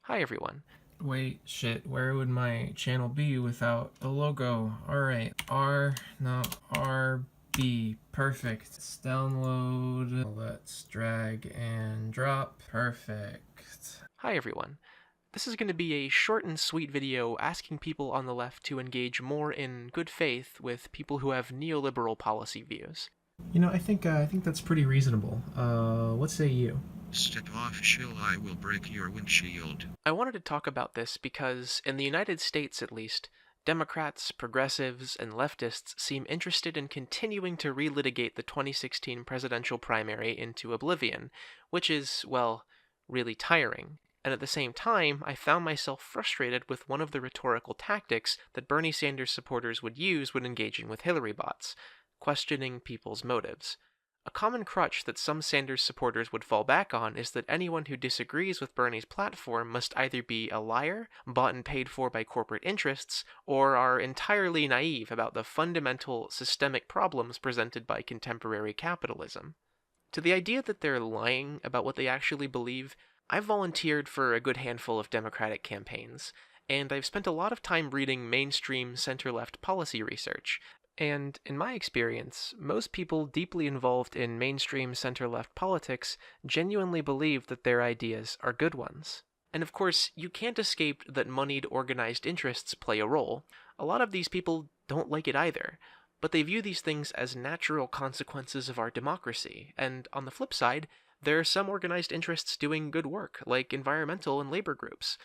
Hi everyone. Wait, shit, where would my channel be without a logo? Alright, RB, perfect. Let's download, let's drag and drop, perfect. Hi everyone. This is going to be a short and sweet video asking people on the left to engage more in good faith with people who have neoliberal policy views. I think that's pretty reasonable. What say you? Step off, shill, I will break your windshield. I wanted to talk about this because, in the United States at least, Democrats, progressives, and leftists seem interested in continuing to relitigate the 2016 presidential primary into oblivion, which is, well, really tiring. And at the same time, I found myself frustrated with one of the rhetorical tactics that Bernie Sanders supporters would use when engaging with Hillary bots: questioning people's motives. A common crutch that some Sanders supporters would fall back on is that anyone who disagrees with Bernie's platform must either be a liar, bought and paid for by corporate interests, or are entirely naive about the fundamental systemic problems presented by contemporary capitalism. To the idea that they're lying about what they actually believe, I've volunteered for a good handful of Democratic campaigns, and I've spent a lot of time reading mainstream center-left policy research. And in my experience, most people deeply involved in mainstream center-left politics genuinely believe that their ideas are good ones. And of course, you can't escape that moneyed organized interests play a role. A lot of these people don't like it either, but they view these things as natural consequences of our democracy. And on the flip side, there are some organized interests doing good work, like environmental and labor groups.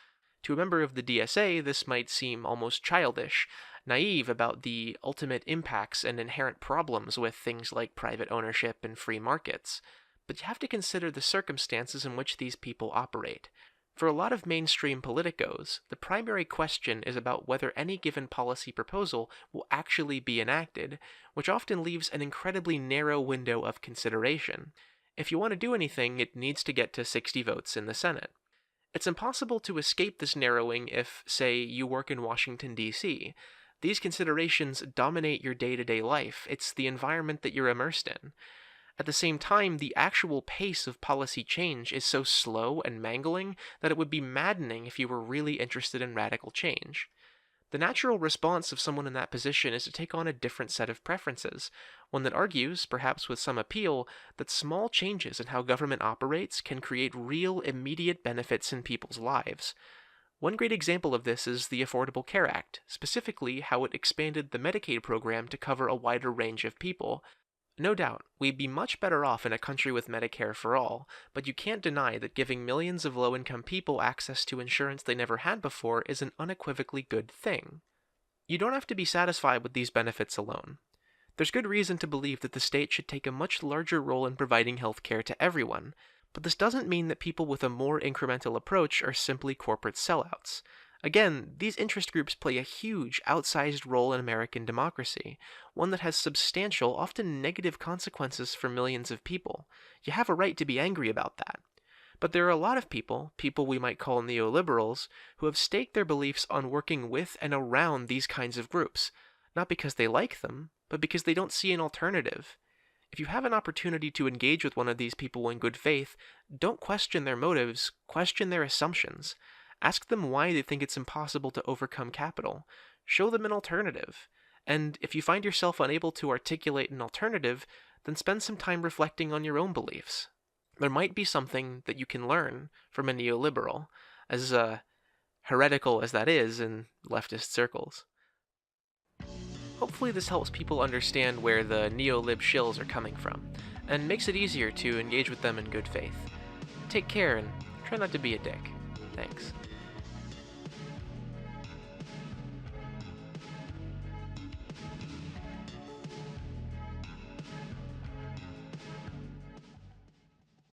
To a member of the DSA, this might seem almost childish, naive about the ultimate impacts and inherent problems with things like private ownership and free markets. But you have to consider the circumstances in which these people operate. For a lot of mainstream politicos, the primary question is about whether any given policy proposal will actually be enacted, which often leaves an incredibly narrow window of consideration. If you want to do anything, it needs to get to 60 votes in the Senate. It's impossible to escape this narrowing if, say, you work in Washington, D.C. These considerations dominate your day-to-day life. It's the environment that you're immersed in. At the same time, the actual pace of policy change is so slow and mangling that it would be maddening if you were really interested in radical change. The natural response of someone in that position is to take on a different set of preferences, one that argues, perhaps with some appeal, that small changes in how government operates can create real, immediate benefits in people's lives. One great example of this is the Affordable Care Act, specifically how it expanded the Medicaid program to cover a wider range of people. No doubt, we'd be much better off in a country with Medicare for all, but you can't deny that giving millions of low-income people access to insurance they never had before is an unequivocally good thing. You don't have to be satisfied with these benefits alone. There's good reason to believe that the state should take a much larger role in providing health care to everyone, but this doesn't mean that people with a more incremental approach are simply corporate sellouts. Again, these interest groups play a huge, outsized role in American democracy, one that has substantial, often negative consequences for millions of people. You have a right to be angry about that. But there are a lot of people we might call neoliberals, who have staked their beliefs on working with and around these kinds of groups, not because they like them, but because they don't see an alternative. If you have an opportunity to engage with one of these people in good faith, don't question their motives, question their assumptions. Ask them why they think it's impossible to overcome capital. Show them an alternative. And if you find yourself unable to articulate an alternative, then spend some time reflecting on your own beliefs. There might be something that you can learn from a neoliberal, as heretical as that is in leftist circles. Hopefully this helps people understand where the neolib shills are coming from, and makes it easier to engage with them in good faith. Take care and try not to be a dick. Thanks.